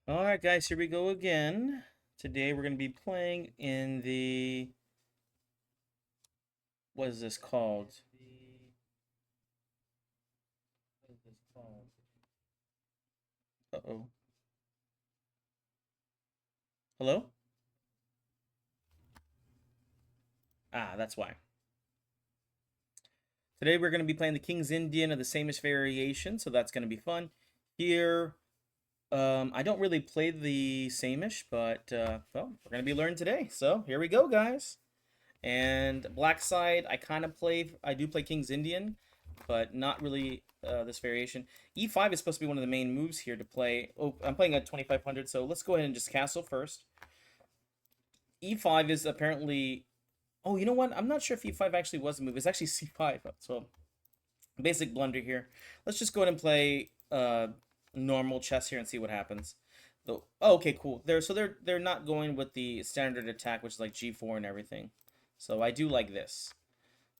Alright guys, here we go again. Today we're going to be playing in the... What is this called? What is this called? Uh-oh. Hello? Ah, that's why. Today we're going to be playing the King's Indian of the Samisch Variation, so that's going to be fun. Here, I don't really play the Samish, but, well, we're going to be learning today. So, here we go, guys. And black side, I do play King's Indian, but not really this variation. E5 is supposed to be one of the main moves here to play. Oh, I'm playing at 2500, so let's go ahead and just castle first. E5 is apparently... Oh, you know what? I'm not sure if E5 actually was a move. It's actually C5, so basic blunder here. Let's just go ahead and play normal chess here and see what happens. Oh, okay, cool. They're not going with the standard attack, which is like G4 and everything. So I do like this.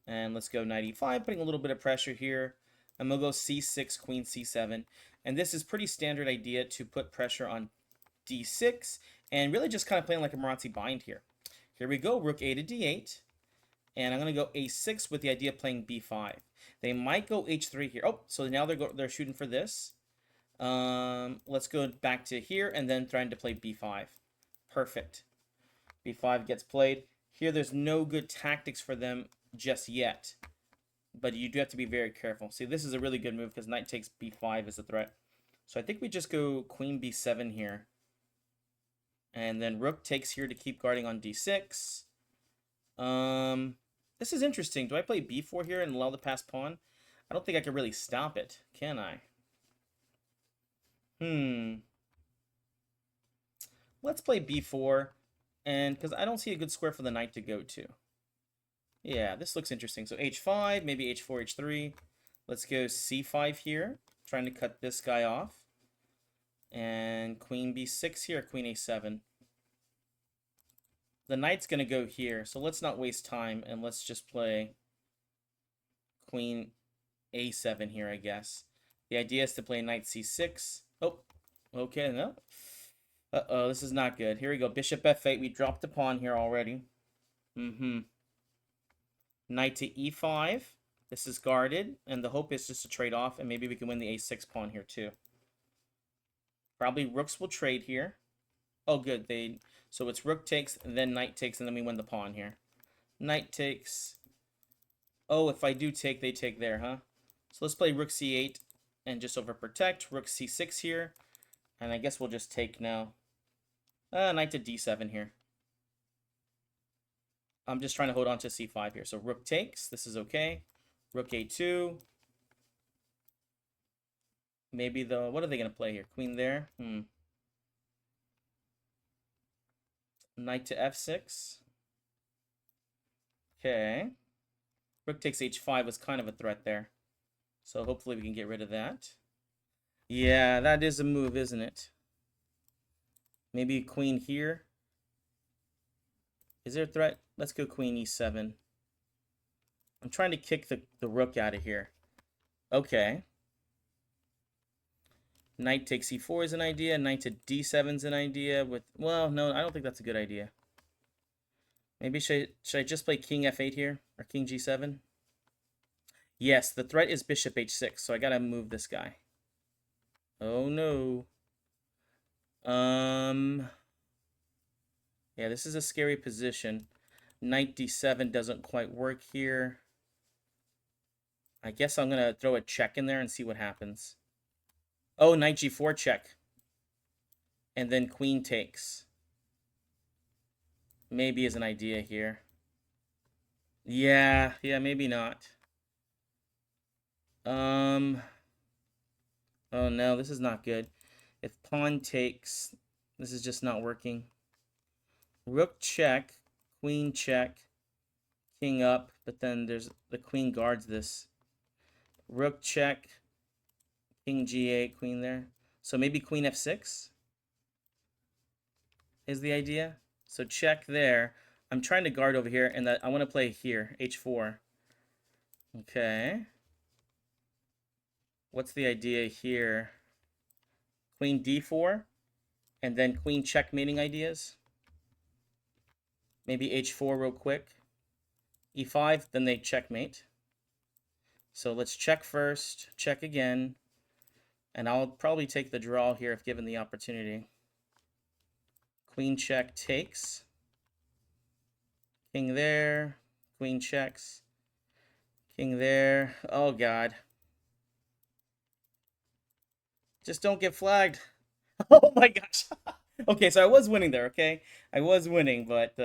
And let's go knight e5, putting a little bit of pressure here. I'm going to go c6, queen c7. And this is pretty standard idea to put pressure on d6 and really just kind of playing like a Marazzi bind here. Here we go, rook a to d8. And I'm going to go a6 with the idea of playing b5. They might go h3 here. Oh, so now they're shooting for this. Let's go back to here and then trying to play b5. Perfect. b5 gets played. Here there's no good tactics for them just yet. But you do have to be very careful. See, this is a really good move because knight takes b5 as a threat. So I think we just go queen b7 here. And then rook takes here to keep guarding on d6. This is interesting. Do I play b4 here and allow the passed pawn? I don't think I can really stop it, can I? Let's play b4. And because I don't see a good square for the knight to go to. Yeah, this looks interesting. So h5, maybe h4, h3. Let's go c5 here, trying to cut this guy off. And queen b6 here, queen a7. The knight's going to go here, so let's not waste time, and let's just play queen a7 here, I guess. The idea is to play knight c6. Oh, okay, no. Uh-oh, this is not good. Here we go, bishop f8. We dropped the pawn here already. Knight to e5. This is guarded, and the hope is just to trade off, and maybe we can win the a6 pawn here too. Probably rooks will trade here. Oh, good. So it's rook takes, and then knight takes, and then we win the pawn here. Knight takes. Oh, if I do take, they take there, huh? So let's play rook c8 and just overprotect. Rook c6 here, and I guess we'll just take now. Knight to d7 here. I'm just trying to hold on to c5 here. So rook takes. This is okay. Rook a2. Maybe what are they going to play here? Queen there. Knight to f6. Okay. Rook takes h5 was kind of a threat there. So hopefully we can get rid of that. Yeah, that is a move, isn't it? Maybe queen here. Is there a threat? Let's go queen e7. I'm trying to kick the rook out of here. Okay. Knight takes e4 is an idea. Knight to d7 is an idea. Well, no, I don't think that's a good idea. Maybe should I just play king f8 here? Or king g7? Yes, the threat is bishop h6, so I gotta move this guy. Oh, no. Yeah, this is a scary position. Knight d7 doesn't quite work here. I guess I'm going to throw a check in there and see what happens. Oh, knight g4 check. And then queen takes. Maybe is an idea here. Yeah, maybe not. Oh no, this is not good. If pawn takes, this is just not working. Rook check, queen check, king up, but then there's the queen guards this. Rook check, king g8, queen there. So maybe queen f6 is the idea. So check there. I'm trying to guard over here, and I want to play here, h4. Okay. What's the idea here? Queen d4. And then queen checkmating ideas. Maybe h4 real quick. e5, then they checkmate. So let's check first, check again. And I'll probably take the draw here if given the opportunity. Queen check takes. King there. Queen checks. King there. Oh, God. Just don't get flagged. Oh, my gosh. Okay, so I was winning there, okay? I was winning, but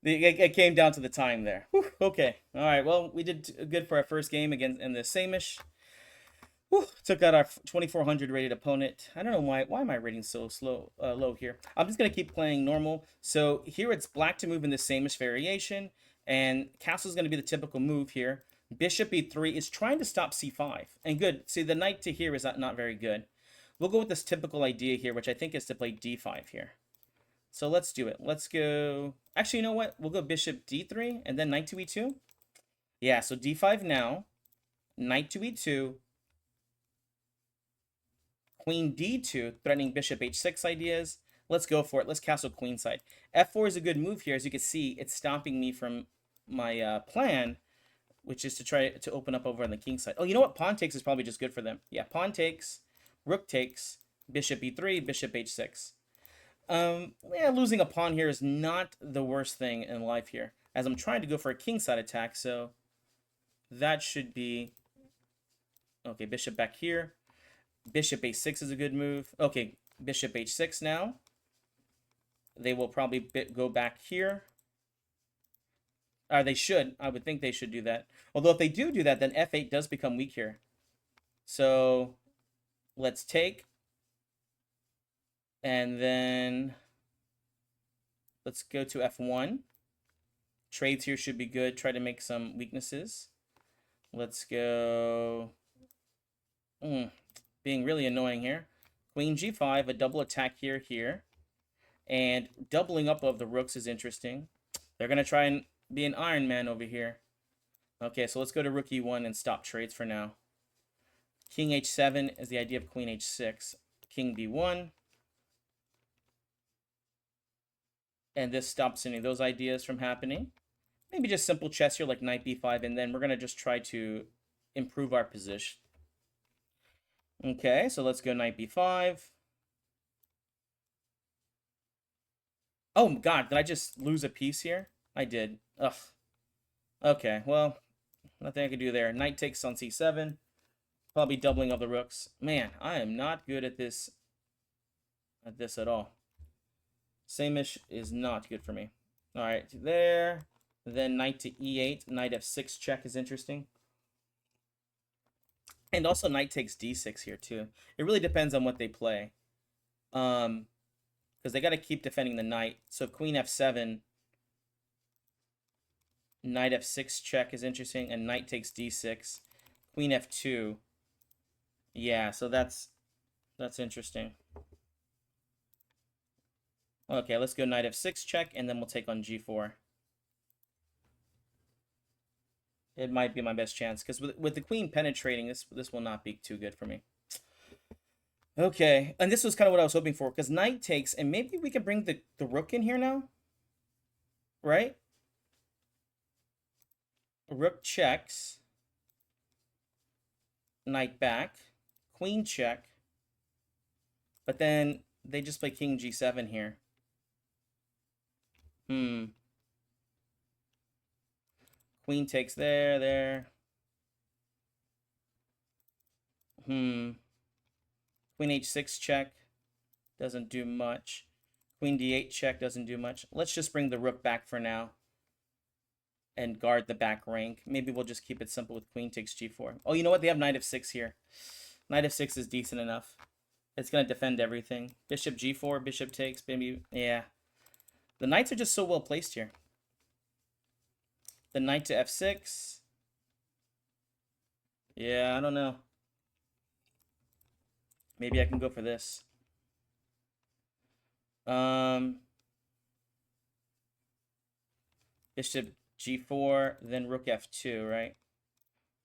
it came down to the time there. Whew, okay. All right, well, we did good for our first game against in the Samisch. Whew, took out our 2400 rated opponent. I don't know why am I rating so low here. I'm just gonna keep playing normal. So here it's black to move in the Samisch variation, and castle's gonna be the typical move here. Bishop e3 is trying to stop c5, and good. See, the knight to here is not very good. We'll go with this typical idea here, which I think is to play d5 here. So let's do it. Let's go. Actually, you know what? We'll go bishop d3 and then knight to e2. Yeah, so d5 now, knight to e2. Queen d2, threatening bishop h6 ideas. Let's go for it. Let's castle queenside. f4 is a good move here. As you can see, it's stopping me from my plan, which is to try to open up over on the king side. Oh, you know what? Pawn takes is probably just good for them. Yeah, pawn takes, rook takes, bishop e3, bishop h6. Yeah, losing a pawn here is not the worst thing in life here, as I'm trying to go for a kingside attack, so that should be... Okay, bishop back here. Bishop h6 is a good move. Okay, bishop h6 now. They will probably go back here. Or they should. I would think they should do that. Although if they do that, then f8 does become weak here. So let's take. And then let's go to f1. Trades here should be good. Try to make some weaknesses. Let's go... being really annoying here. Queen g5, a double attack here. And doubling up of the rooks is interesting. They're going to try and be an Iron Man over here. Okay, so let's go to rook e1 and stop trades for now. King h7 is the idea of queen h6. King b1. And this stops any of those ideas from happening. Maybe just simple chess here like knight b5, and then we're going to just try to improve our position. Okay, so let's go knight b5. Oh, God, did I just lose a piece here? I did. Ugh. Okay, well, nothing I can do there. Knight takes on c7. Probably doubling of the rooks. Man, I am not good at this at all. Samish is not good for me. All right, there. Then knight to e8. Knight f6 check is interesting. And also knight takes d6 here too. It really depends on what they play. Because they got to keep defending the knight. So queen f7, knight f6 check is interesting, and knight takes d6. Queen f2. Yeah, so that's interesting. Okay, let's go knight f6 check, and then we'll take on g4. It might be my best chance, because with the queen penetrating, this will not be too good for me. Okay, and this was kind of what I was hoping for, because knight takes, and maybe we can bring the rook in here now, right? Rook checks, knight back, queen check, but then they just play king g7 here. Queen takes there. Queen h6 check doesn't do much. Queen d8 check doesn't do much. Let's just bring the rook back for now and guard the back rank. Maybe we'll just keep it simple with queen takes g4. Oh, you know what? They have knight f6 here. Knight f6 is decent enough. It's going to defend everything. Bishop g4, bishop takes, maybe. Yeah. The knights are just so well placed here. The knight to f6. Yeah, I don't know. Maybe I can go for this. Bishop g4, then rook f2, right?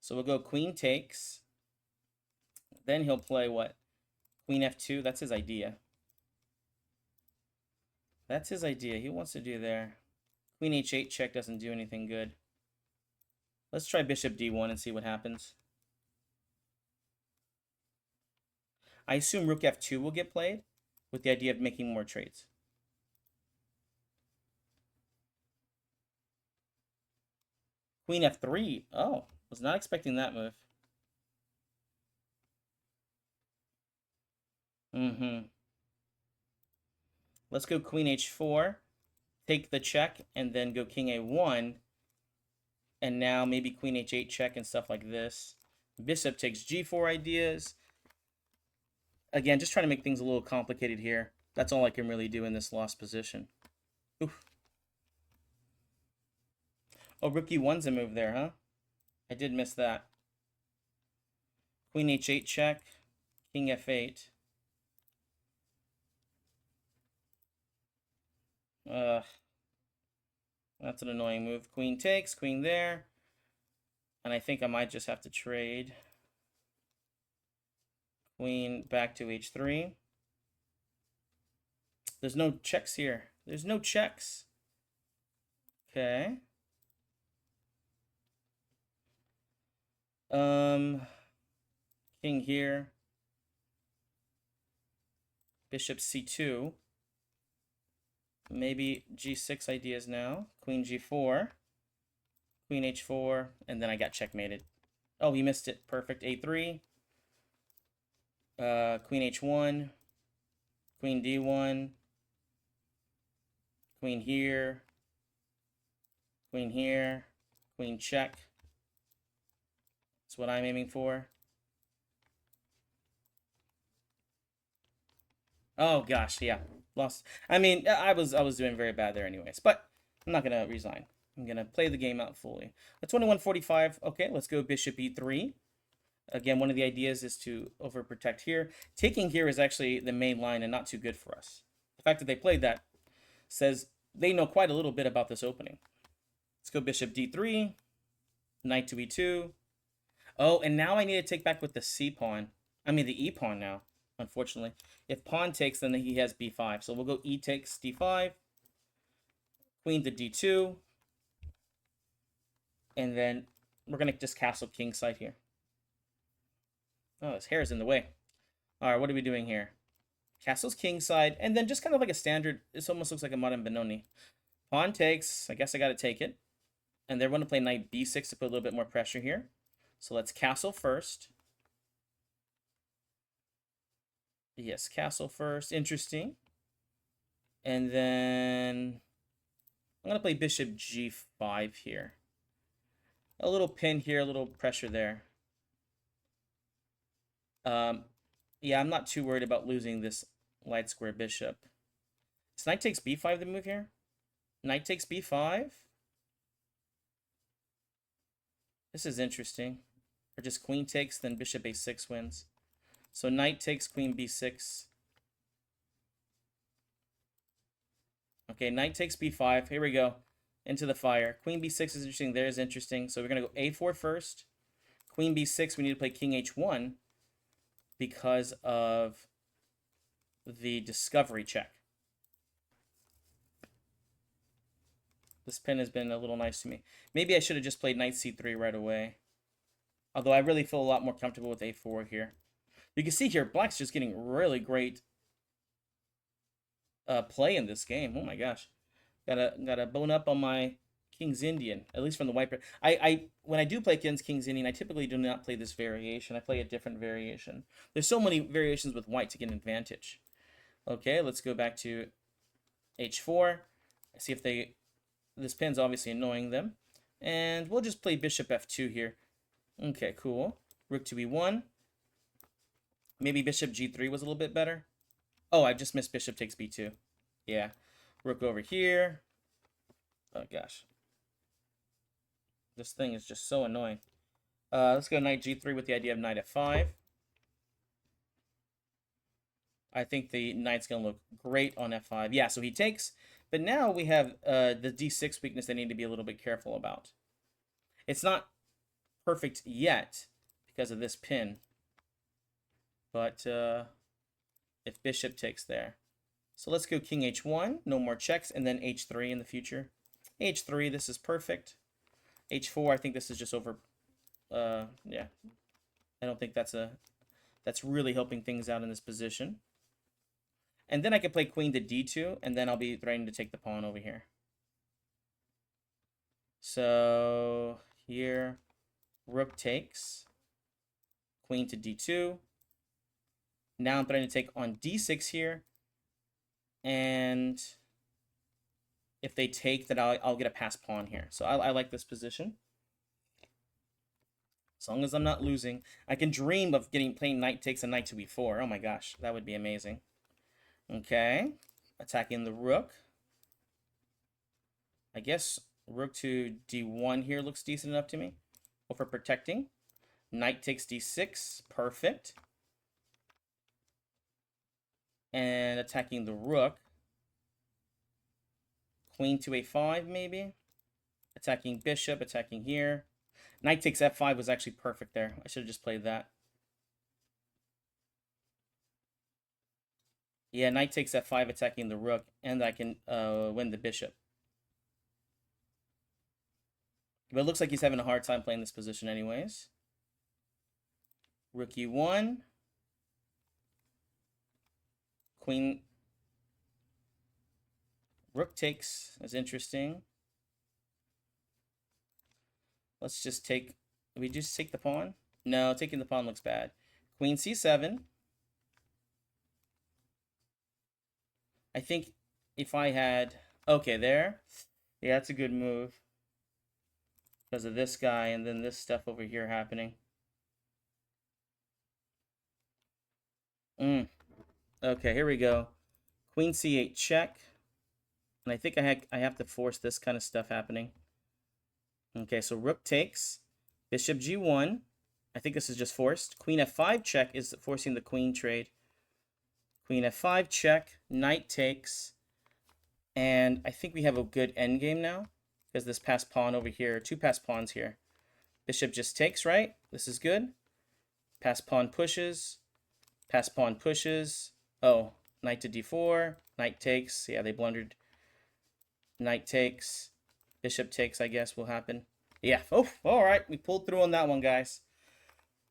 So we'll go queen takes. Then he'll play what? Queen f2, that's his idea. That's his idea. He wants to do there. Queen h8 check doesn't do anything good. Let's try bishop d1 and see what happens. I assume rook f2 will get played with the idea of making more trades. Queen f3. Oh, was not expecting that move. Let's go queen h4, take the check, and then go king a1. And now maybe queen h8 check and stuff like this. Bishop takes g4 ideas. Again, just trying to make things a little complicated here. That's all I can really do in this lost position. Oof. Oh, rook e1's a move there, huh? I did miss that. Queen h8 check, king f8. That's an annoying move. Queen takes, queen there. And I think I might just have to trade. Queen back to h3. There's no checks here. There's no checks. Okay. King here. Bishop c2. Maybe g6 ideas now. Queen g4. Queen h4. And then I got checkmated. Oh, he missed it. Perfect. a3. Queen h1. Queen d1. Queen here. Queen here. Queen check. That's what I'm aiming for. Oh gosh, yeah. Lost. I mean, I was doing very bad there anyways, but I'm not gonna resign. I'm gonna play the game out fully. At 21:45. Okay, let's go bishop e3. Again, one of the ideas is to overprotect here. Taking here is actually the main line and not too good for us. The fact that they played that says they know quite a little bit about this opening. Let's go bishop d3, knight to e2. Oh, and now I need to take back with the c pawn. I mean the e pawn now, unfortunately. If pawn takes, then he has b5. So we'll go e takes d5, queen to d2, and then we're going to just castle kingside here. Oh, his hair is in the way. All right, what are we doing here? Castle's kingside, and then just kind of like a standard, this almost looks like a modern Benoni. Pawn takes, I guess I got to take it. And they're going to play knight b6 to put a little bit more pressure here. So let's castle first. Yes, castle first. Interesting. And then I'm going to play bishop g5 here. A little pin here, a little pressure there. Yeah, I'm not too worried about losing this light square bishop. Is knight takes b5 the move here? Knight takes b5? This is interesting. Or just queen takes, then bishop a6 wins. So knight takes queen b6. Okay, knight takes b5. Here we go. Into the fire. Queen b6 is interesting. There's interesting. So we're going to go a4 first. Queen b6, we need to play king h1 because of the discovery check. This pin has been a little nice to me. Maybe I should have just played knight c3 right away. Although I really feel a lot more comfortable with a4 here. You can see here, black's just getting really great play in this game. Oh my gosh. Gotta bone up on my King's Indian, at least from the white pair. When I do play King's Indian, I typically do not play this variation. I play a different variation. There's so many variations with white to get an advantage. Okay, let's go back to h4. See if this pin's obviously annoying them. And we'll just play bishop f2 here. Okay, cool. Rook to e1. Maybe bishop g3 was a little bit better. Oh, I just missed bishop takes b2. Yeah. Rook over here. Oh, gosh. This thing is just so annoying. Let's go knight g3 with the idea of knight f5. I think the knight's going to look great on f5. Yeah, so he takes. But now we have the d6 weakness I need to be a little bit careful about. It's not perfect yet because of this pin. But if bishop takes there. So let's go king h1, no more checks, and then h3 in the future. h3, this is perfect. h4, I think this is just over. Yeah, I don't think that's really helping things out in this position. And then I can play queen to d2, and then I'll be threatening to take the pawn over here. So here, rook takes, queen to d2. Now I'm threatening to take on d6 here. And if they take, then I'll get a pass pawn here. So I like this position. As long as I'm not losing. I can dream of playing knight takes and knight to e4. Oh my gosh, that would be amazing. Okay, attacking the rook. I guess rook to d1 here looks decent enough to me. Or for protecting. Knight takes d6, perfect. And attacking the rook. Queen to a5 maybe. Attacking bishop, attacking here. Knight takes f5 was actually perfect there. I should have just played that. Yeah, knight takes f5 attacking the rook, and I can win the bishop. But it looks like he's having a hard time playing this position anyways. Rook e1. Queen. Rook takes is interesting. Let's just take... Did we just take the pawn? No, taking the pawn looks bad. Queen c7. I think if I had... Okay, there. Yeah, that's a good move. Because of this guy and then this stuff over here happening. Okay, here we go. Queen c8 check. And I think I have to force this kind of stuff happening. Okay, so rook takes. Bishop g1. I think this is just forced. Queen f5 check is forcing the queen trade. Queen f5 check. Knight takes. And I think we have a good endgame now. Because this passed pawn over here. Two passed pawns here. Bishop just takes, right? This is good. Pass pawn pushes. Pass pawn pushes. Oh, knight to d4. Knight takes. Yeah, they blundered. Knight takes. Bishop takes, I guess, will happen. Yeah. Oh, all right. We pulled through on that one, guys.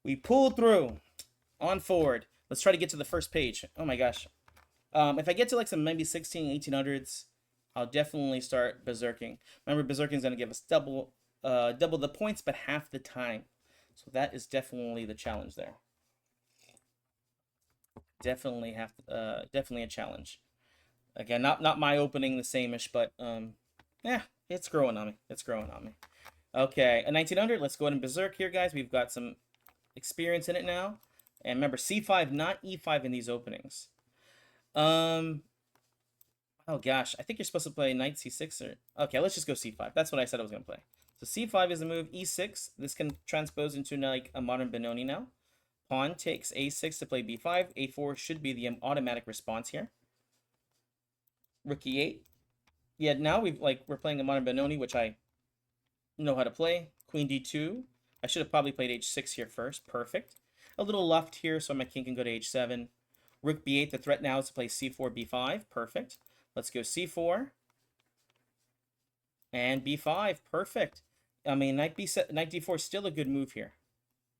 We pulled through. On forward. Let's try to get to the first page. Oh, my gosh. If I get to like some maybe 1800s, I'll definitely start berserking. Remember, berserking is going to give us double the points, but half the time. So that is definitely the challenge there. Definitely a challenge. Again, not my opening the same-ish, but yeah, it's growing on me. It's growing on me. Okay, a 1900. Let's go ahead and berserk here, guys. We've got some experience in it now. And remember, c5, not e5 in these openings. Oh gosh, I think you're supposed to play knight c6 or... Okay, let's just go c5. That's what I said I was going to play. So c5 is the move. e6, this can transpose into like a modern Benoni now. Pawn takes a6 to play b5. a4 should be the automatic response here. Rook e8. Yeah, now we're playing a modern Benoni, which I know how to play. Queen d2. I should have probably played h6 here first. Perfect. A little left here, so my king can go to h7. Rook b8. The threat now is to play c4, b5. Perfect. Let's go c4. And b5. Perfect. I mean, knight d4 is still a good move here.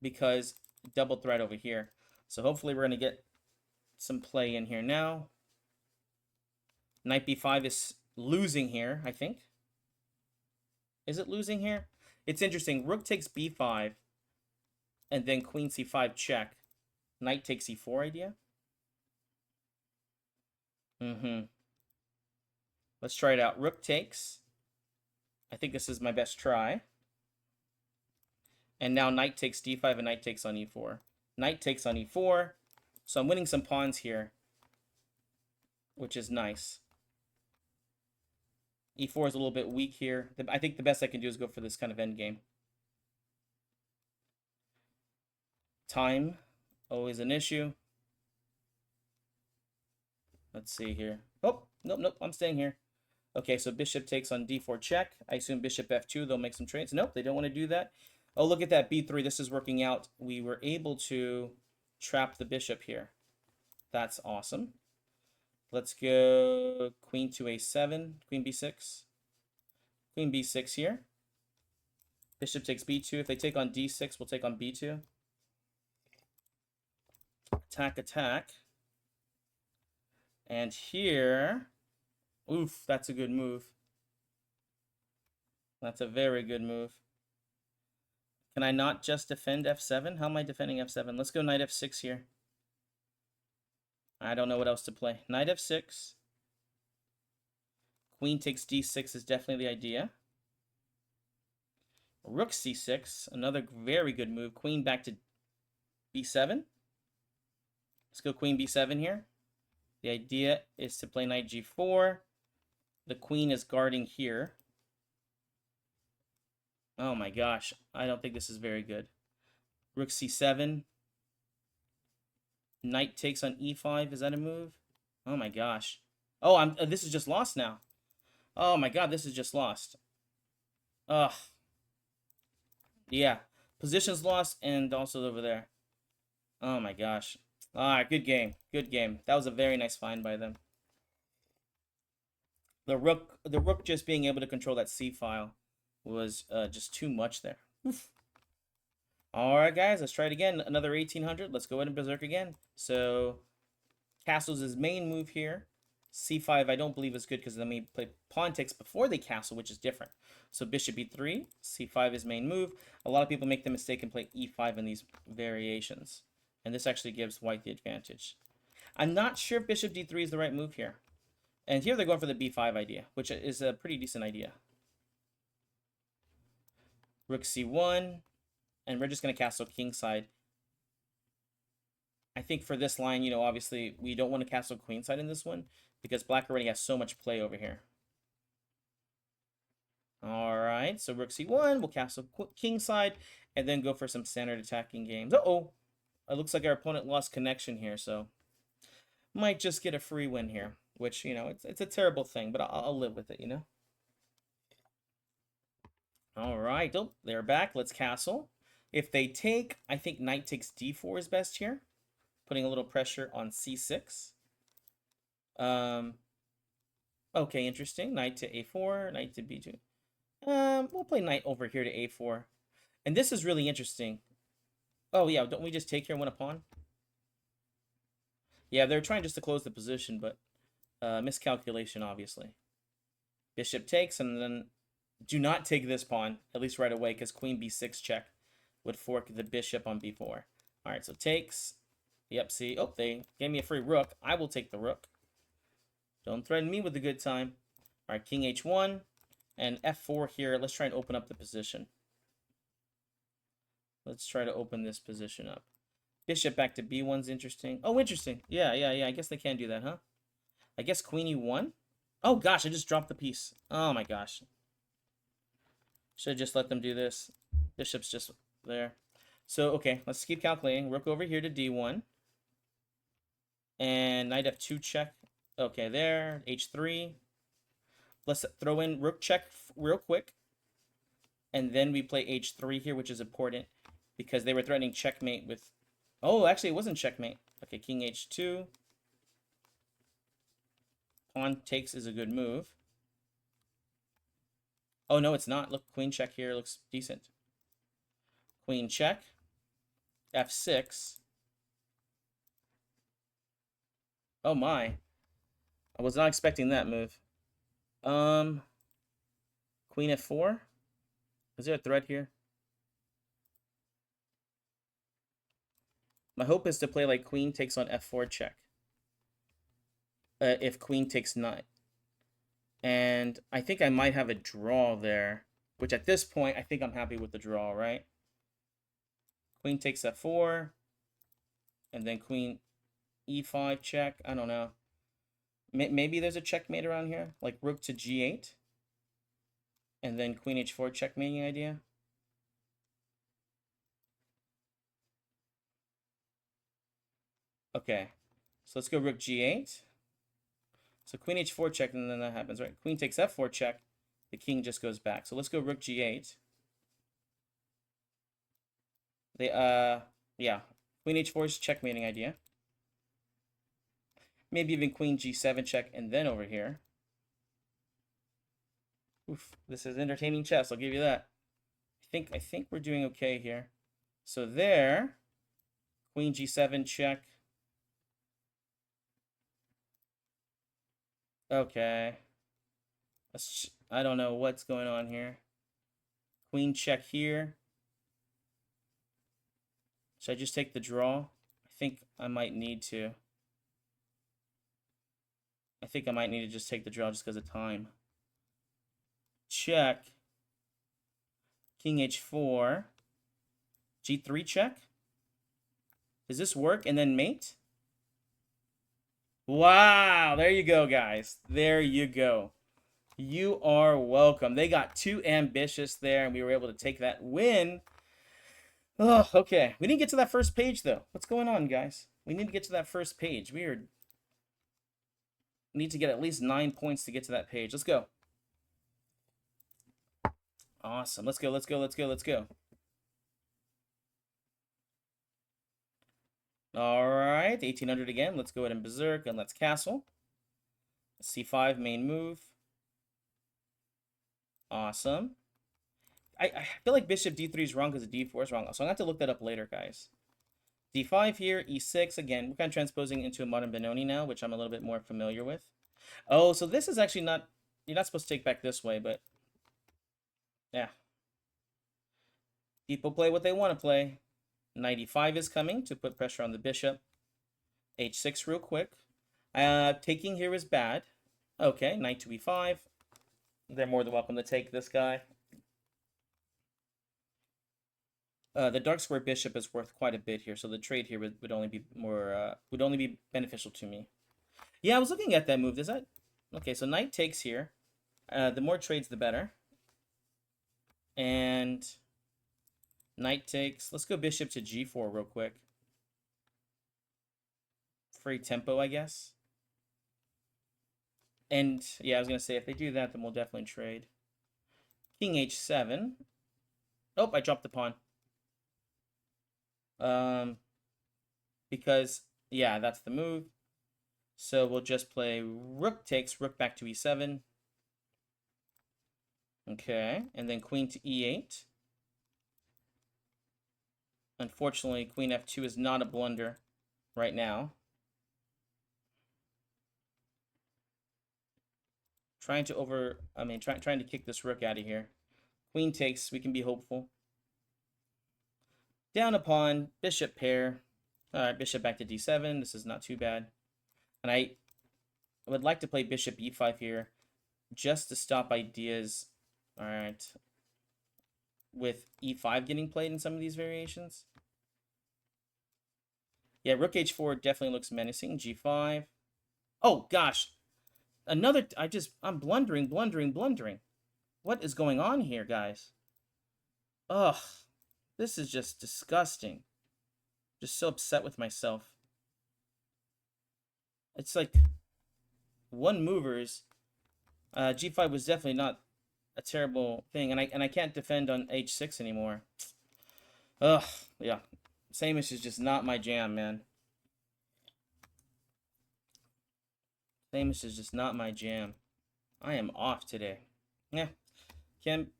Because double threat over here. So hopefully we're going to get some play in here now. Knight b5 is losing here, I think. Is it losing here? It's interesting. Rook takes b5. And then queen c5 check. Knight takes e4 idea. Let's try it out. Rook takes. I think this is my best try. And now knight takes d5 and knight takes on e4. Knight takes on e4. So I'm winning some pawns here, which is nice. e4 is a little bit weak here. I think the best I can do is go for this kind of endgame. Time, always an issue. Let's see here. Oh, nope, I'm staying here. Okay, so bishop takes on d4 check. I assume bishop f2, they'll make some trades. Nope, they don't want to do that. Oh, look at that, b3. This is working out. We were able to trap the bishop here. That's awesome. Let's go queen to a7, queen b6. Queen b6 here. Bishop takes b2. If they take on d6, we'll take on b2. Attack, attack. And here, oof, that's a good move. That's a very good move. Can I not just defend f7? How am I defending f7? Let's go knight f6 here. I don't know what else to play. Knight f6. Queen takes d6 is definitely the idea. Rook c6, another very good move. Queen back to b7. Let's go queen b7 here. The idea is to play knight g4. The queen is guarding here. Oh my gosh, I don't think this is very good. Rook c7. Knight takes on e5. Is that a move? Oh my gosh. Oh, this is just lost now. Oh my god, this is just lost. Ugh. Yeah. Position's lost and also over there. Oh my gosh. Alright, good game. Good game. That was a very nice find by them. The rook just being able to control that c file was just too much there. Oof. Alright guys, let's try it again. Another 1800. Let's go ahead and berserk again. So castle's his main move here. c5 I don't believe is good because then we play pawn takes before they castle, which is different. So bishop e3, c5 is main move. A lot of people make the mistake and play e5 in these variations. And this actually gives white the advantage. I'm not sure if bishop d3 is the right move here. And here they're going for the b5 idea, which is a pretty decent idea. Rook c1, and we're just going to castle kingside. I think for this line, you know, obviously we don't want to castle queenside in this one because black already has so much play over here. All right, so rook c1, we'll castle kingside, and then go for some standard attacking games. Uh-oh, it looks like our opponent lost connection here, so might just get a free win here, which, you know, it's a terrible thing, but I'll live with it, you know. All right, oh, they're back. Let's castle. If they take, I think knight takes d4 is best here, putting a little pressure on c6. Okay, interesting. Knight to a4, knight to b2. We'll play knight over here to a4. And this is really interesting. Oh, yeah, don't we just take here and win a pawn? Yeah, they're trying just to close the position, but miscalculation, obviously. Bishop takes, and then do not take this pawn, at least right away, because queen b6 check would fork the bishop on b4. All right, so takes. Yep, see, oh, they gave me a free rook. I will take the rook. Don't threaten me with a good time. All right, king h1 and f4 here. Let's try and open up the position. Let's try to open this position up. Bishop back to b1's interesting. Oh, interesting. Yeah. I guess they can do that, huh? I guess queen e1. Oh, gosh, I just dropped the piece. Oh, my gosh. Should have just let them do this. Bishop's just there. So, okay, let's keep calculating. Rook over here to d1. And knight f2 check. Okay, there. h3. Let's throw in rook check real quick. And then we play h3 here, which is important. Because they were threatening checkmate with... Oh, actually, it wasn't checkmate. Okay, king h2. Pawn takes is a good move. Oh, no, it's not. Look, queen check here looks decent. Queen check. f6. Oh, my. I was not expecting that move. Queen f4. Is there a threat here? My hope is to play like queen takes on f4 check. If queen takes knight. And I think I might have a draw there. Which at this point, I think I'm happy with the draw, right? Queen takes f4. And then queen e5 check. I don't know. Maybe there's a checkmate around here. Like rook to g8. And then queen h4 checkmating idea. Okay. So let's go rook g8. So queen h4 check, and then that happens, right? Queen takes f4 check. The king just goes back. So let's go rook g8. Yeah. Queen h4 is checkmating idea. Maybe even queen g7 check, and then over here. Oof, this is entertaining chess, I'll give you that. I think we're doing okay here. So there, queen g7 check. Okay. I don't know what's going on here. Queen check here. Should I just take the draw? I think I might need to. I think I might need to just take the draw just because of time. Check. King h4. g3 check. Does this work? And then mate? Wow, there you go, guys. There you go. You are welcome. They got too ambitious there, and we were able to take that win. Oh, okay. We didn't get to that first page, though. What's going on, guys? We need to get to that first page. We need to get at least 9 points to get to that page. Let's go. Awesome. Let's go, let's go, let's go, let's go. All right, 1800 again. Let's go ahead and berserk, and let's castle. C5, main move. Awesome. I feel like bishop d3 is wrong because d4 is wrong. So I'm going to have to look that up later, guys. d5 here, e6. Again, we're kind of transposing into a modern Benoni now, which I'm a little bit more familiar with. Oh, so this is actually not... You're not supposed to take back this way, but... Yeah. People play what they want to play. Knight e5 is coming to put pressure on the bishop. h6 real quick. Taking here is bad. Okay, knight to e5. They're more than welcome to take this guy. The dark square bishop is worth quite a bit here, so the trade here would only be more would only be beneficial to me. Yeah, I was looking at that move. Does that? Okay, so knight takes here. The more trades, the better. And knight takes. Let's go bishop to g4 real quick. Free tempo, I guess. And yeah, I was gonna say if they do that, then we'll definitely trade. King h7. Oh, I dropped the pawn. Because yeah, that's the move. So we'll just play rook takes, rook back to e7. Okay, and then queen to e8. Unfortunately, queen f2 is not a blunder right now. Trying to kick this rook out of here. Queen takes, we can be hopeful. Down a pawn, bishop pair. Alright, bishop back to d7. This is not too bad. And I would like to play bishop e5 here just to stop ideas, alright, with e5 getting played in some of these variations. Yeah, rook h4 definitely looks menacing. g5. Oh, gosh. Another... I'm blundering. What is going on here, guys? Ugh. This is just disgusting. Just so upset with myself. It's like... One movers. G5 was definitely not a terrible thing. And I can't defend on h6 anymore. Ugh. Yeah. Samisch is just not my jam, man. Samisch is just not my jam. I am off today. Yeah. Can't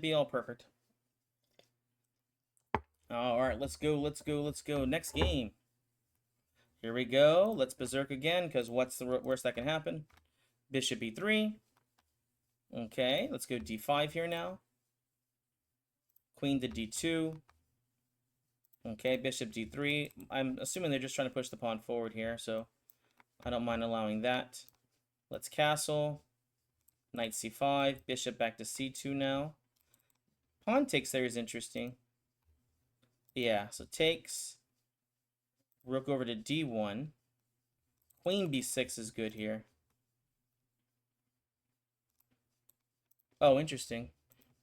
be all perfect. Alright, let's go. Next game. Here we go. Let's berserk again, because what's the worst that can happen? Bishop e3. Okay, let's go d5 here now. Queen to d2. Okay, bishop d3. I'm assuming they're just trying to push the pawn forward here, so I don't mind allowing that. Let's castle. Knight c5. Bishop back to c2 now. Pawn takes there is interesting. Yeah, so takes. Rook over to d1. Queen b6 is good here. Oh, interesting.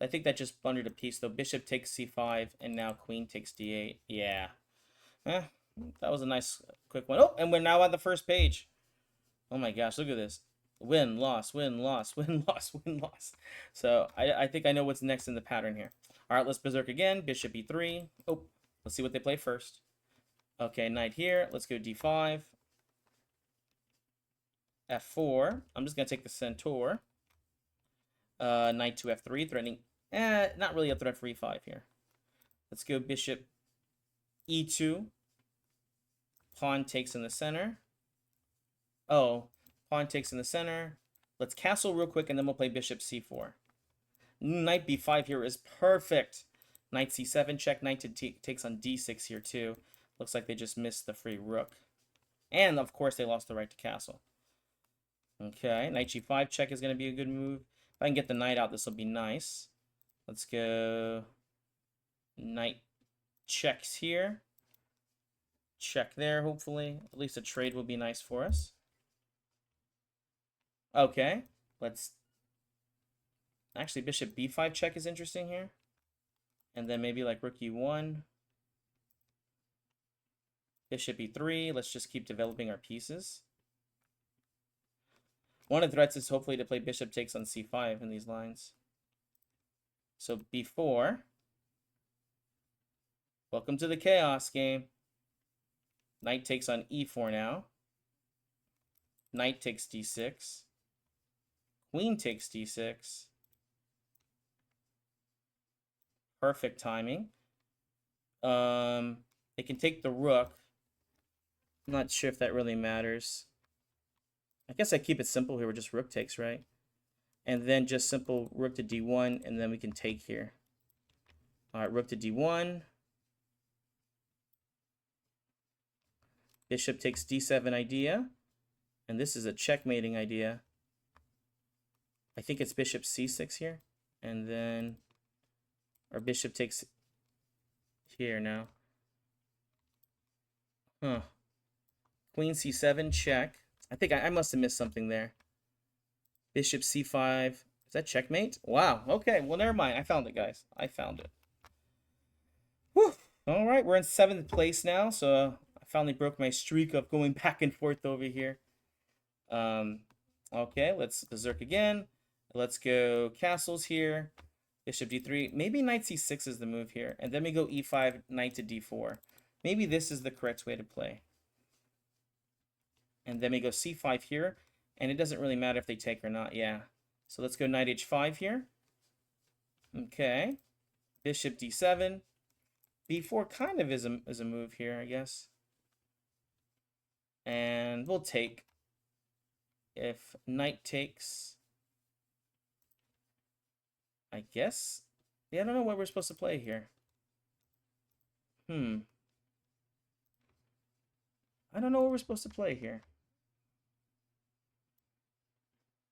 I think that just blundered a piece, though. Bishop takes c5, and now queen takes d8. Yeah. That was a nice, quick one. Oh, and we're now at the first page. Oh my gosh, look at this. Win, loss, win, loss, win, loss, win, loss. So, I think I know what's next in the pattern here. All right, let's berserk again. Bishop e3. Oh, let's see what they play first. Okay, knight here. Let's go d5. f4. I'm just going to take the centaur. Knight to f3, threatening... not really a threat for e5 here. Let's go bishop e2. Pawn takes in the center. Oh, pawn takes in the center. Let's castle real quick, and then we'll play bishop c4. Knight b5 here is perfect. Knight c7 check. Knight takes on d6 here too. Looks like they just missed the free rook. And, of course, they lost the right to castle. Okay, knight g5 check is going to be a good move. If I can get the knight out, this will be nice. Let's go knight checks here. Check there, hopefully. At least a trade will be nice for us. Okay, let's... Actually, bishop b5 check is interesting here. And then maybe like rook e1. Bishop e3. Let's just keep developing our pieces. One of the threats is hopefully to play bishop takes on c5 in these lines. So b4. Welcome to the chaos game. Knight takes on e4 now. Knight takes d6. Queen takes d6. Perfect timing. They can take the rook. I'm not sure if that really matters. I guess I keep it simple here with just rook takes, right? And then just simple rook to d1, and then we can take here. All right, rook to d1. Bishop takes d7 idea. And this is a checkmating idea. I think it's bishop c6 here. And then our bishop takes here now. Huh. Queen c7 check. I think I must have missed something there. Bishop c5. Is that checkmate? Wow. Okay. Well, never mind. I found it, guys. I found it. Whew. All right. We're in 7th place now. So I finally broke my streak of going back and forth over here. Okay. Let's berserk again. Let's go castles here. Bishop d3. Maybe knight c6 is the move here. And then we go e5, knight to d4. Maybe this is the correct way to play. And then we go c5 here. And it doesn't really matter if they take or not. Yeah. So let's go knight h5 here. Okay. Bishop d7. b4 kind of is a move here, I guess. And we'll take. If knight takes... I guess. Yeah, I don't know what we're supposed to play here. I don't know what we're supposed to play here.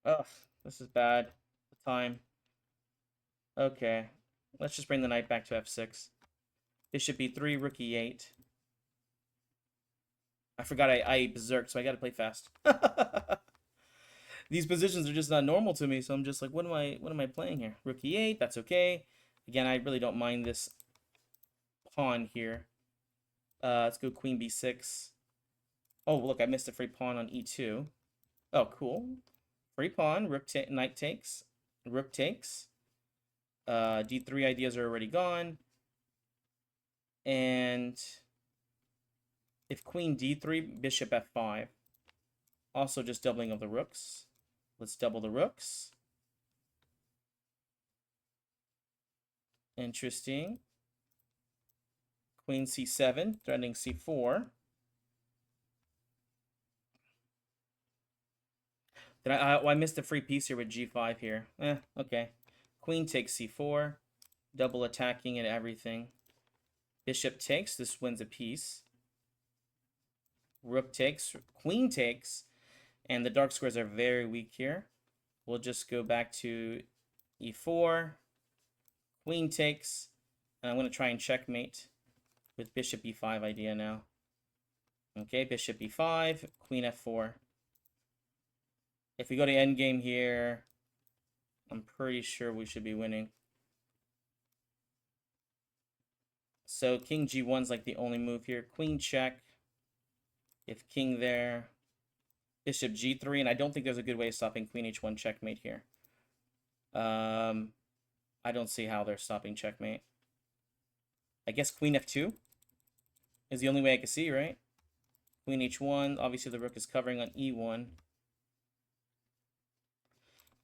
Ugh, this is bad. The time. Okay. Let's just bring the knight back to f6. Bishop e3, rook e8. I forgot I berserked, so I gotta play fast. These positions are just not normal to me, so I'm just like, what am I playing here? Rook e8, that's okay. Again, I really don't mind this pawn here. Let's go queen b6. Oh, look, I missed a free pawn on e2. Oh, cool. Free pawn, knight takes, rook takes. D3 ideas are already gone. And if queen d3, bishop f5. Also just doubling of the rooks. Let's double the rooks. Interesting. Queen c7, threatening c4. I missed a free piece here with g5 here. Okay. Queen takes c4. Double attacking and everything. Bishop takes. This wins a piece. Rook takes. Queen takes. And the dark squares are very weak here. We'll just go back to e4. Queen takes. And I'm going to try and checkmate with bishop e5 idea now. Okay, bishop e5. Queen f4. If we go to endgame here, I'm pretty sure we should be winning. So king g1 is like the only move here. Queen check. If king there. Bishop g3, and I don't think there's a good way of stopping queen h1 checkmate here. I don't see how they're stopping checkmate. I guess queen f2 is the only way I can see, right? Queen h1, obviously the rook is covering on e1.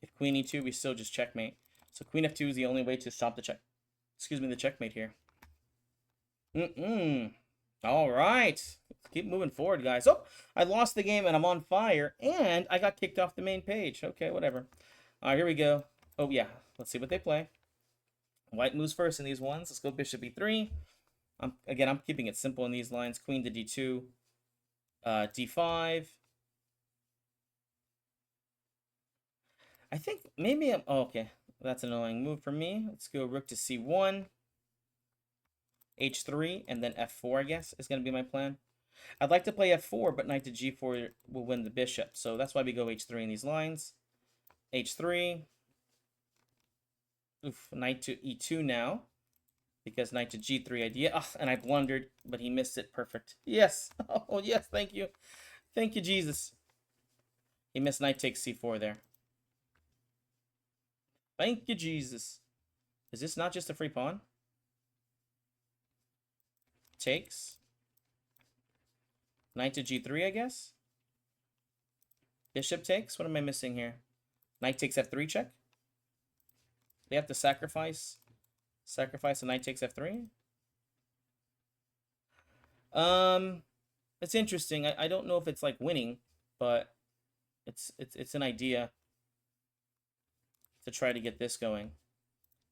If queen e2, we still just checkmate. So queen f2 is the only way to stop the check. Excuse me, the checkmate here. All right. Let's keep moving forward, guys. Oh, I lost the game and I'm on fire. And I got kicked off the main page. Okay, whatever. All right, here we go. Oh, yeah. Let's see what they play. White moves first in these ones. Let's go bishop e3. Again, I'm keeping it simple in these lines. Queen to d2. D5. I think maybe I'm... Oh, okay. That's an annoying move for me. Let's go rook to c1. H3, and then f4, I guess, is going to be my plan. I'd like to play f4, but knight to g4 will win the bishop. So that's why we go h3 in these lines. H3. Oof, knight to e2 now. Because knight to g3 idea. Oh, and I blundered, but he missed it. Perfect. Yes. Oh, yes. Thank you. Thank you, Jesus. He missed knight takes c4 there. Thank you, Jesus. Is this not just a free pawn? Takes. Knight to g3, I guess. Bishop takes. What am I missing here? Knight takes f3 check. They have to sacrifice. Sacrifice and knight takes f3. It's interesting. I don't know if it's like winning, but it's an idea to try to get this going.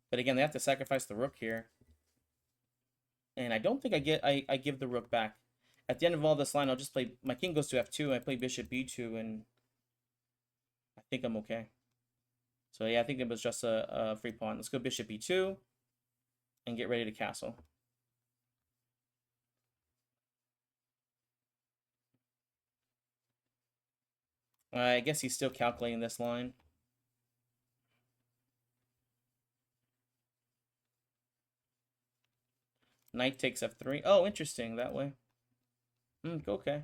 But again, they have to sacrifice the rook here. And I don't think I give the rook back. At the end of all this line, I'll just play... My king goes to f2, I play bishop b2, and I think I'm okay. So yeah, I think it was just a free pawn. Let's go bishop e2 and get ready to castle. I guess he's still calculating this line. Knight takes f3. Oh, interesting, that way. Okay.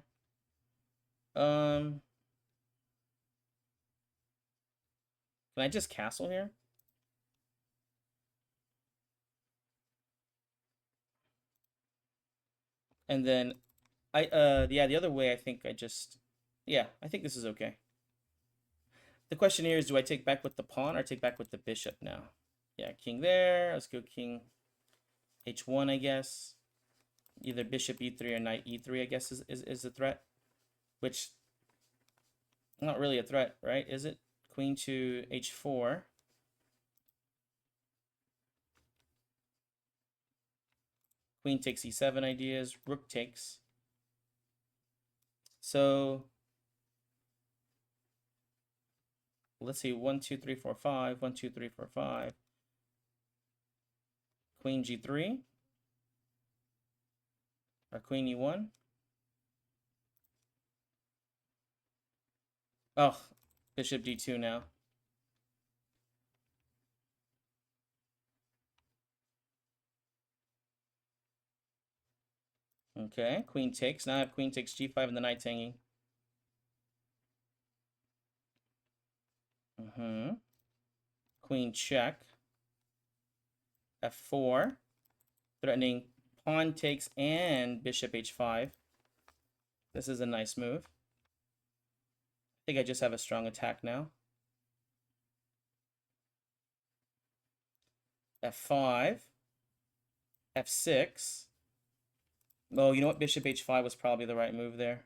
Can I just castle here? And then yeah, the other way I think I just... Yeah, I think this is okay. The question here is, do I take back with the pawn or take back with the bishop now? Yeah, king there. Let's go king h1, I guess. Either bishop e3 or knight e3, I guess, is a threat. Which, not really a threat, right? Is it? Queen to h4. Queen takes e7 ideas. Rook takes. So, let's see. 1, 2, 3, 4, 5. 1, 2, 3, 4, 5. Queen g3. Or queen e1. Oh, bishop d2 now. Okay, queen takes. Now I have queen takes g5 and the knight's hanging. Queen check. f4. Threatening pawn takes and bishop h5. This is a nice move. I think I just have a strong attack now. f5. f6. Oh, you know what? Bishop h5 was probably the right move there.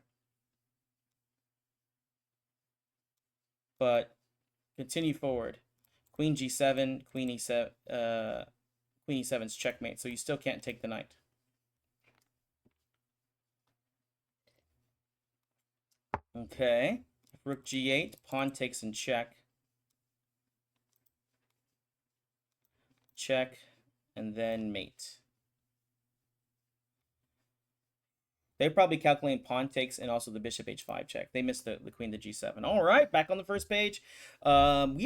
But continue forward. Queen g7, queen e7, queen e7's checkmate. So you still can't take the knight. Okay. Rook g8, pawn takes and check. Check, and then mate. They're probably calculating pawn takes and also the bishop h5 check. They missed the queen to g7. All right, back on the first page. We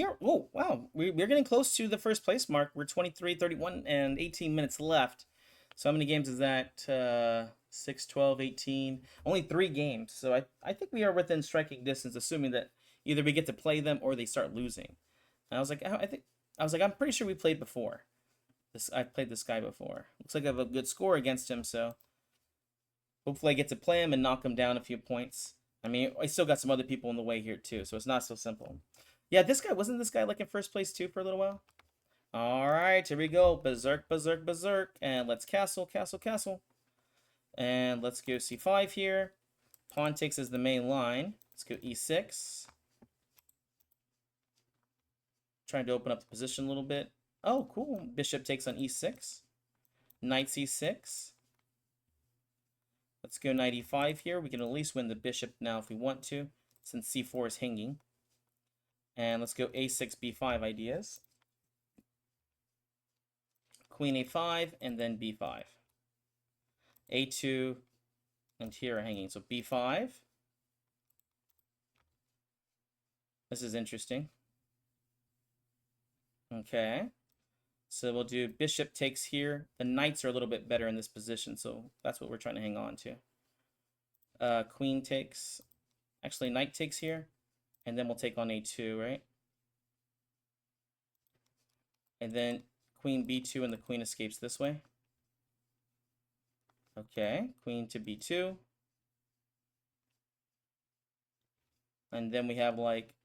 are... Oh, wow. We're getting close to the first place mark. We're 23, 31, and 18 minutes left. So how many games is that? 6, 12, 18. Only 3 games. So I think we are within striking distance, assuming that either we get to play them or they start losing. And I was like, I'm pretty sure we played before. I've played this guy before. Looks like I have a good score against him, so hopefully I get to play him and knock him down a few points. I mean, I still got some other people in the way here too, so it's not so simple. Yeah, wasn't this guy like in first place too for a little while? All right, here we go. Berserk, berserk, berserk. And let's castle, castle, castle. And let's go c5 here. Pawn takes as the main line. Let's go e6. Trying to open up the position a little bit. Oh, cool. Bishop takes on e6. Knight c6. Let's go knight e5 here. We can at least win the bishop now if we want to, since c4 is hanging. And let's go a6, b5 ideas. Queen a5, and then b5. a2, and here are hanging. So b5. This is interesting. Okay. So we'll do bishop takes here. The knights are a little bit better in this position, so that's what we're trying to hang on to. Queen takes. Actually, knight takes here. And then we'll take on a2, right? And then queen b2 and the queen escapes this way. Okay, queen to b2. And then we have like,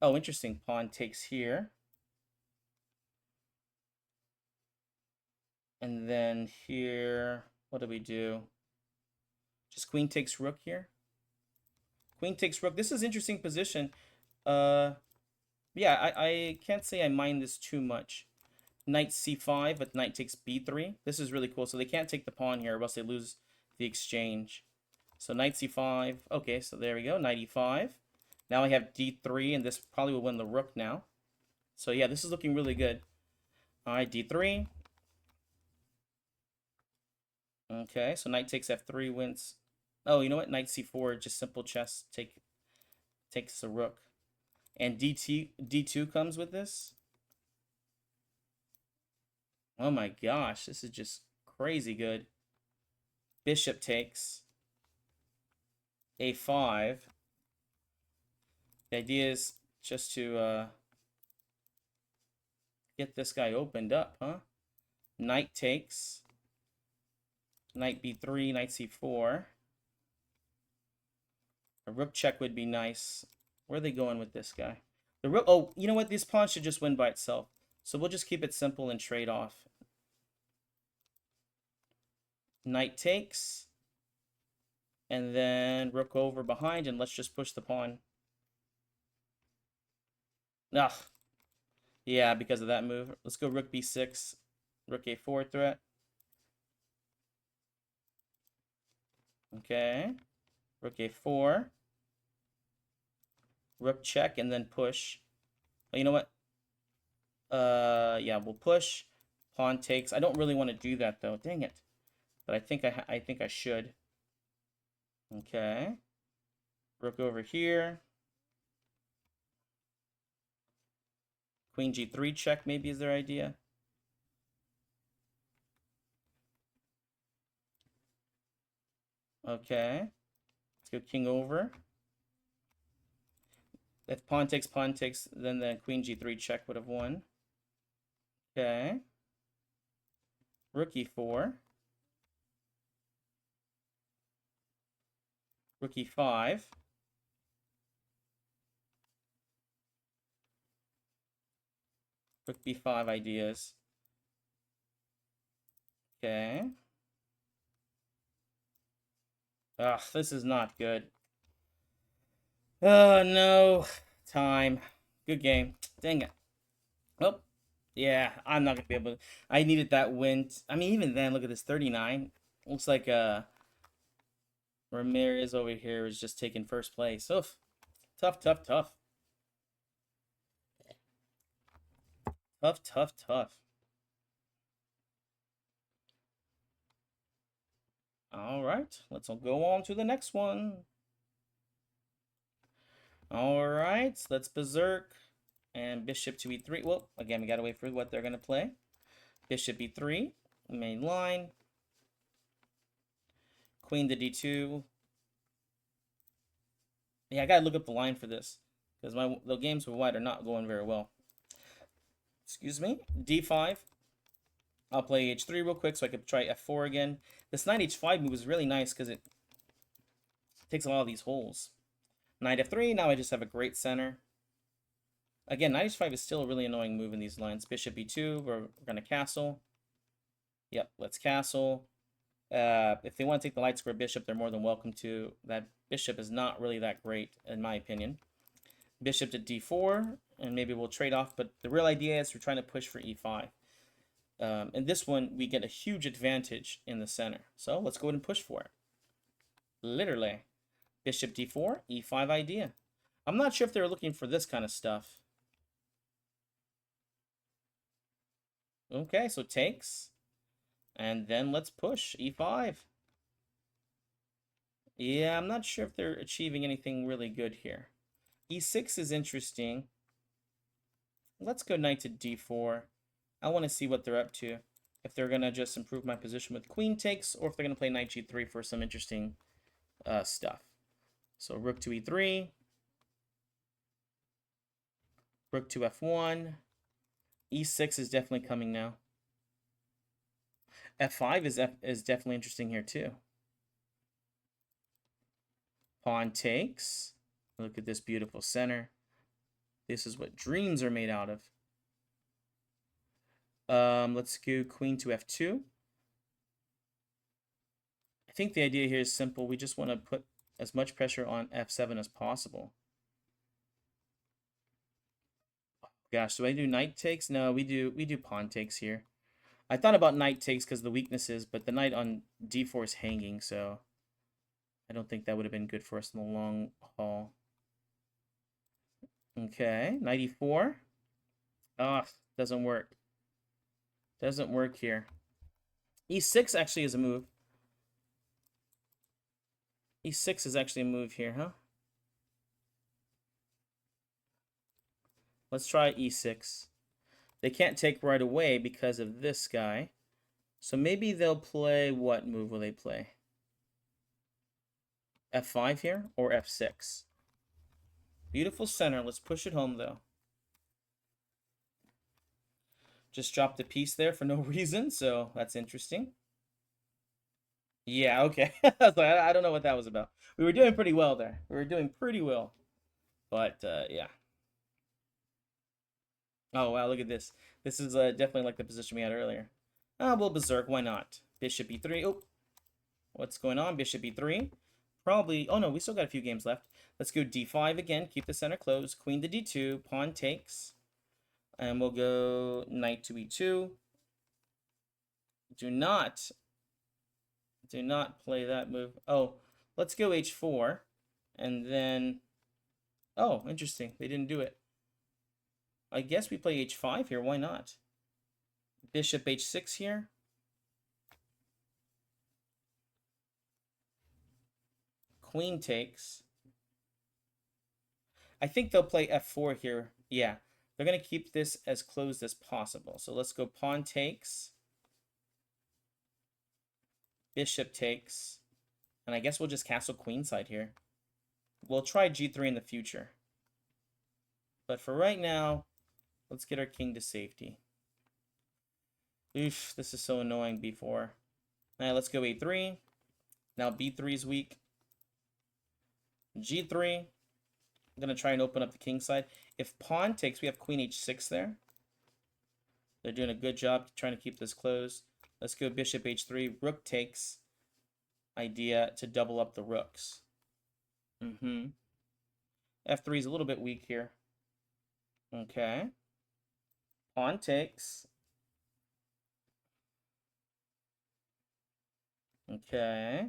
oh, interesting, pawn takes here. And then here, what do we do? Just queen takes rook here. Queen takes rook. This is interesting position. Yeah, I can't say I mind this too much. Knight c5, but knight takes b3. This is really cool. So they can't take the pawn here, or else they lose the exchange. So knight c5. Okay, so there we go. Knight e5. Now I have d3, and this probably will win the rook now. So yeah, this is looking really good. All right, d3. Okay, so knight takes f3 wins. Oh, you know what? Knight c4, just simple chess. Takes the rook. And d2 comes with this. Oh my gosh, this is just crazy good. Bishop takes. a5. The idea is just to get this guy opened up, huh? Knight takes. Knight b3, knight c4. A rook check would be nice. Where are they going with this guy? The rook. Oh, you know what? This pawn should just win by itself. So we'll just keep it simple and trade off. Knight takes. And then rook over behind, and let's just push the pawn. Ugh. Yeah, because of that move. Let's go rook b6. Rook a4 threat. Okay. Rook a4. Rook check, and then push. Oh, you know what? Yeah, we'll push. Pawn takes. I don't really want to do that, though. Dang it. But I think I should. Okay. Rook over here. Queen g3 check maybe is their idea. Okay. Let's go king over. If pawn takes, then the queen g3 check would have won. Okay. Rook e4. Rook e5. Rook b5 ideas. Okay. Ugh, this is not good. Oh, no. Time. Good game. Dang it. Oh, yeah, I'm not going to be able to. I needed that win. I mean, even then, look at this, 39. Looks like Ramirez over here is just taking first place. Oof. Tough, tough, tough. Tough, tough, tough. All right, let's go on to the next one. All right, let's berserk. And bishop to e3. Well, again, we got to wait for what they're going to play. Bishop e3, main line. Queen to d2. Yeah, I got to look up the line for this, because the games with white are not going very well. Excuse me. d5. I'll play h3 real quick so I could try f4 again. This knight h5 move is really nice because it takes a lot of these holes. Knight f3, now I just have a great center. Again, knight h5 is still a really annoying move in these lines. Bishop e2, we're going to castle. Yep, let's castle. If they want to take the light square bishop, they're more than welcome to. That bishop is not really that great, in my opinion. Bishop to d4, and maybe we'll trade off, but the real idea is we're trying to push for e5. In this one, we get a huge advantage in the center. So let's go ahead and push for it. Literally. Bishop d4, e5 idea. I'm not sure if they're looking for this kind of stuff. Okay, so takes. And then let's push, e5. Yeah, I'm not sure if they're achieving anything really good here. e6 is interesting. Let's go knight to d4. I want to see what they're up to. If they're going to just improve my position with queen takes, or if they're going to play knight g3 for some interesting stuff. So rook to e3. Rook to f1. e6 is definitely coming now. f5 is definitely interesting here too. Pawn takes. Look at this beautiful center. This is what dreams are made out of. Let's go queen to f2. I think the idea here is simple. We just want to put as much pressure on f7 as possible. Gosh, do I do knight takes? No, we do pawn takes here. I thought about knight takes because of the weaknesses, but the knight on d4 is hanging, so I don't think that would have been good for us in the long haul. Okay, knight e4. Ah, doesn't work. Doesn't work here. e6 actually is a move. e6 is actually a move here, huh? Let's try e6. They can't take right away because of this guy. So maybe they'll play, what move will they play? f5 here or f6? Beautiful center. Let's push it home, though. Just dropped a piece there for no reason, so that's interesting. Yeah, okay. I don't know what that was about. We were doing pretty well there. We were doing pretty well. But, yeah. Oh, wow, look at this. This is definitely like the position we had earlier. We'll berserk. Why not? Bishop e3. Oh, what's going on? Bishop e3. Probably... Oh, no, we still got a few games left. Let's go d5 again. Keep the center closed. Queen to d2. Pawn takes. And we'll go knight to e2. Do not play that move. Oh, let's go h4. And then... Oh, interesting. They didn't do it. I guess we play h5 here. Why not? Bishop h6 here. Queen takes. I think they'll play f4 here. Yeah, they're going to keep this as closed as possible. So let's go pawn takes. Bishop takes. And I guess we'll just castle queenside here. We'll try g3 in the future. But for right now, let's get our king to safety. Oof, this is so annoying, b4. All right, let's go a3. Now b3 is weak. g3. I'm going to try and open up the king side. If pawn takes, we have queen h6 there. They're doing a good job trying to keep this closed. Let's go bishop h3. Rook takes. Idea to double up the rooks. f3 is a little bit weak here. Okay. Pawn takes. Okay.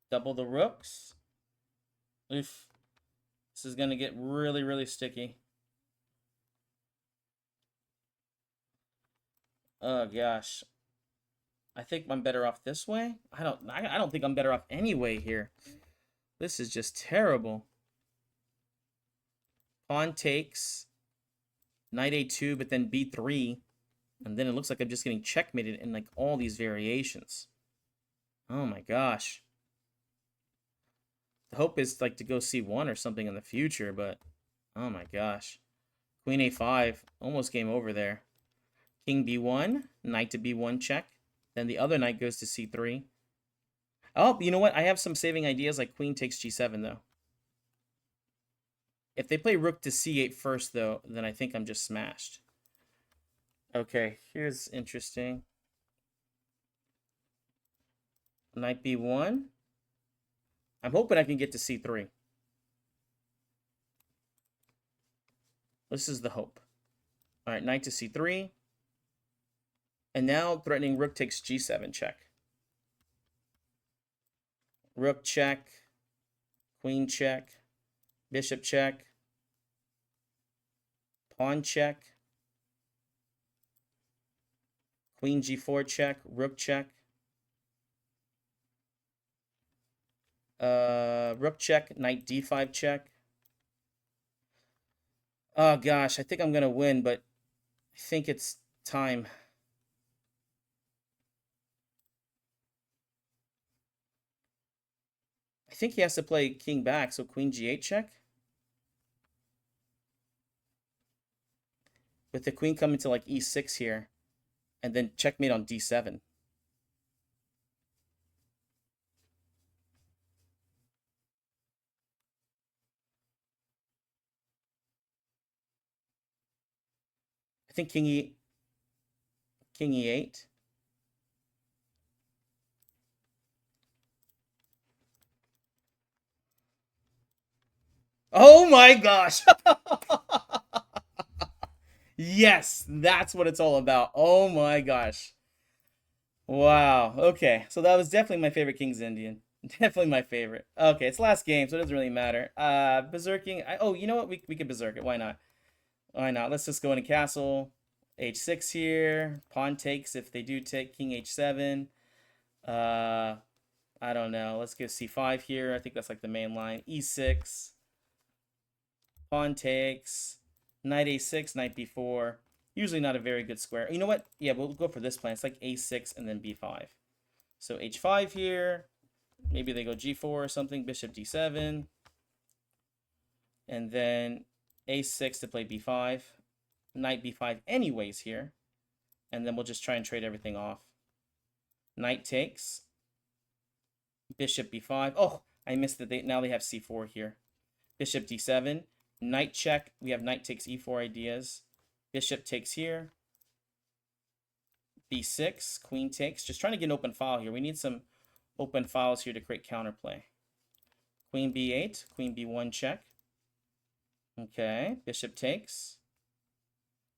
Double the rooks. Oof. This is going to get really, really sticky. Oh, gosh. I think I'm better off this way. I don't think I'm better off anyway here. This is just terrible. Pawn takes. Knight a2, but then b3. And then it looks like I'm just getting checkmated in like all these variations. Oh my gosh. The hope is like to go c1 or something in the future, but oh my gosh. Queen a5, almost game over there. King b1, knight to b1 check. Then the other knight goes to c3. Oh, you know what? I have some saving ideas like queen takes g7 though. If they play rook to c8 first, though, then I think I'm just smashed. Okay, here's interesting. Knight b1. I'm hoping I can get to c3. This is the hope. All right, knight to c3. And now threatening rook takes g7 check. Rook check. Queen check. Bishop check. Pawn check. Queen g4 check. Rook check. Rook check. Knight d5 check. Oh gosh, I think I'm gonna win, but I think it's time. I think he has to play king back, so queen g8 check. With the queen coming to like e6 here, and then checkmate on d7. I think king e8. Oh my gosh! Yes, that's what it's all about. Oh my gosh. Wow. Okay, so that was definitely my favorite King's Indian. Definitely my favorite. Okay, it's last game, so it doesn't really matter. Berserking. Oh, you know what? We could berserk it. Why not? Why not? Let's just go into castle. H6 here. Pawn takes if they do take king h7. Uh, I don't know. Let's go c5 here. I think that's like the main line. e6. Pawn takes. Knight a6, knight b4. Usually not a very good square. You know what? Yeah, we'll go for this plan. It's like a6 and then b5. So h5 here. Maybe they go g4 or something. Bishop d7. And then a6 to play b5. Knight b5 anyways here. And then we'll just try and trade everything off. Knight takes. Bishop b5. Oh, I missed it. Now they have c4 here. Bishop d7. Knight check. We have knight takes e4 ideas. Bishop takes here. b6. Queen takes. Just trying to get an open file here. We need some open files here to create counterplay. Queen b8. Queen b1 check. Okay. Bishop takes.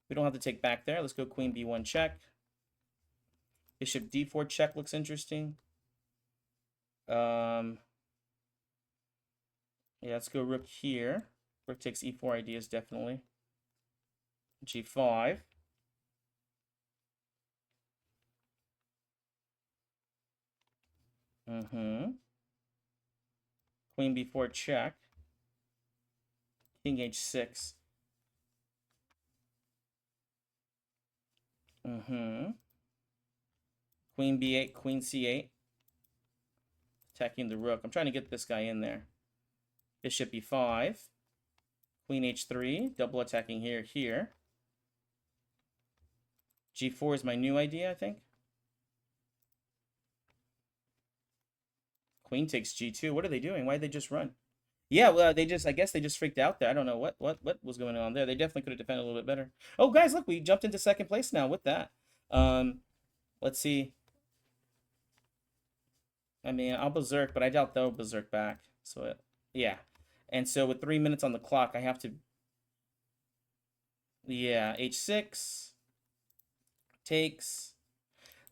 We don't have to take back there. Let's go queen b1 check. Bishop d4 check looks interesting. Yeah, let's go rook here. Rook takes e4 ideas, definitely. g5. Queen b4 check. King h6. Queen b8, queen c8. Attacking the rook. I'm trying to get this guy in there. Bishop e5. Queen h3. Double attacking here. g4 is my new idea, I think. Queen takes g2. What are they doing? Why did they just run? Yeah, well, I guess they just freaked out there. I don't know what was going on there. They definitely could have defended a little bit better. Oh, guys, look, we jumped into second place now with that. Let's see. I mean, I'll berserk, but I doubt they'll berserk back. So, yeah. And so with 3 minutes on the clock, I have to... Yeah, h6 takes...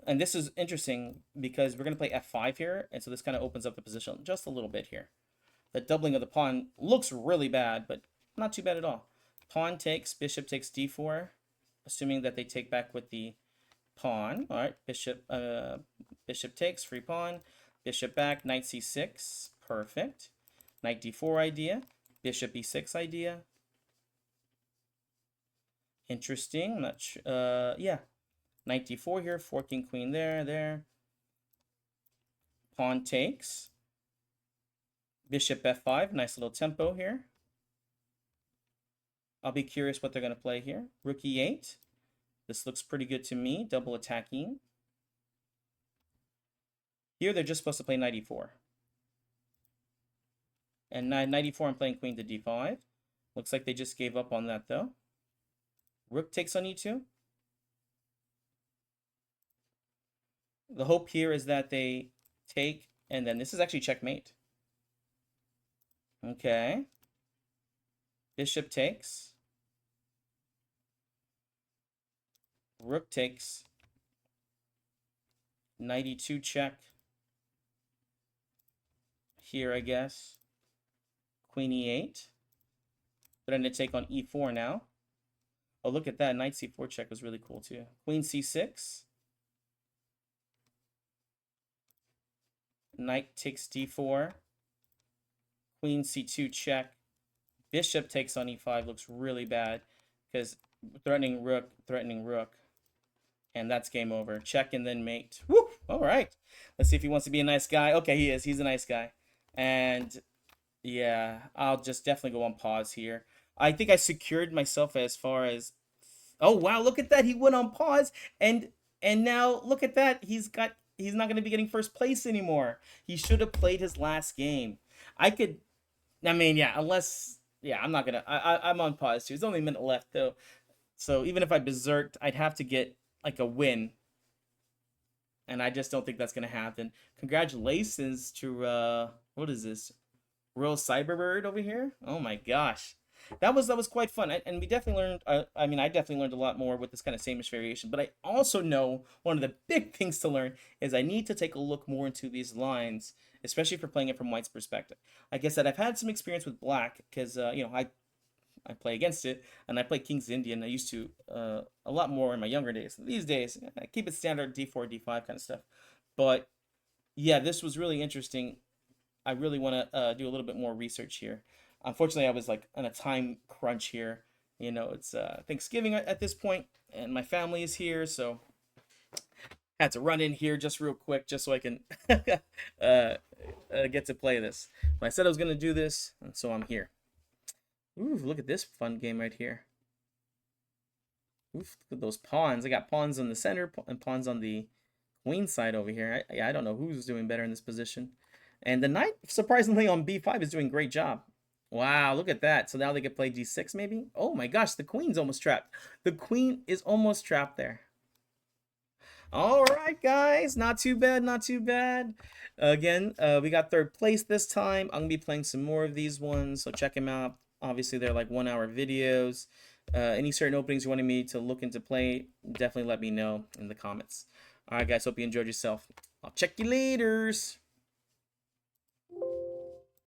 And this is interesting because we're going to play f5 here, and so this kind of opens up the position just a little bit here. The doubling of the pawn looks really bad, but not too bad at all. Pawn takes, bishop takes d4, assuming that they take back with the pawn. All right, bishop takes, free pawn. Bishop back, knight c6, perfect. Knight d4 idea, bishop e6 idea. Interesting. I'm not sure. Yeah, knight d4 here, forking queen there. Pawn takes. Bishop f5, nice little tempo here. I'll be curious what they're going to play here. Rook e8. This looks pretty good to me. Double attacking. Here they're just supposed to play knight e4. And knight e4, I'm playing queen to d5. Looks like they just gave up on that, though. Rook takes on e2. The hope here is that they take, and then this is actually checkmate. Okay. Bishop takes. Rook takes. Knight e2 check. Here, I guess. Queen e8. Threatening to take on e4 now. Oh, look at that. Knight c4 check was really cool, too. Queen c6. Knight takes d4. Queen c2 check. Bishop takes on e5 looks really bad because threatening rook. And that's game over. Check and then mate. Woo! All right. Let's see if he wants to be a nice guy. Okay, he is. He's a nice guy. And yeah, I'll just definitely go on pause here. I think I secured myself as far as... Oh, wow. Look at that. He went on pause. And now look at that. He's not going to be getting first place anymore. He should have played his last game. I mean, yeah, unless... Yeah, I'm not going to... I'm on pause too. There's only a minute left, though. So even if I berserked, I'd have to get like a win. And I just don't think that's going to happen. Congratulations to, what is this? Real Cyberbird over here? Oh my gosh. That was quite fun. And we definitely learned, I mean, I definitely learned a lot more with this kind of Samisch variation. But I also know one of the big things to learn is I need to take a look more into these lines, especially for playing it from White's perspective. Like I said, I've had some experience with Black because, you know, I play against it, and I play King's Indian. I used to a lot more in my younger days. These days, I keep it standard d4, d5 kind of stuff. But yeah, this was really interesting. I really want to do a little bit more research here. Unfortunately, I was like on a time crunch here. You know, it's Thanksgiving at this point, and my family is here, so I had to run in here just real quick just so I can get to play this. But I said I was going to do this, and so I'm here. Ooh, look at this fun game right here. Oof, look at those pawns. I got pawns on the center and pawns on the queen side over here. I don't know who's doing better in this position. And the knight, surprisingly, on b5 is doing a great job. Wow, look at that. So now they can play g6 maybe? Oh my gosh, the queen's almost trapped. The queen is almost trapped there. All right, guys. Not too bad, not too bad. Again, we got third place this time. I'm going to be playing some more of these ones, so check them out. Obviously, they're like 1-hour videos. Any certain openings you wanted me to look into play, definitely let me know in the comments. All right, guys. Hope you enjoyed yourself. I'll check you laters.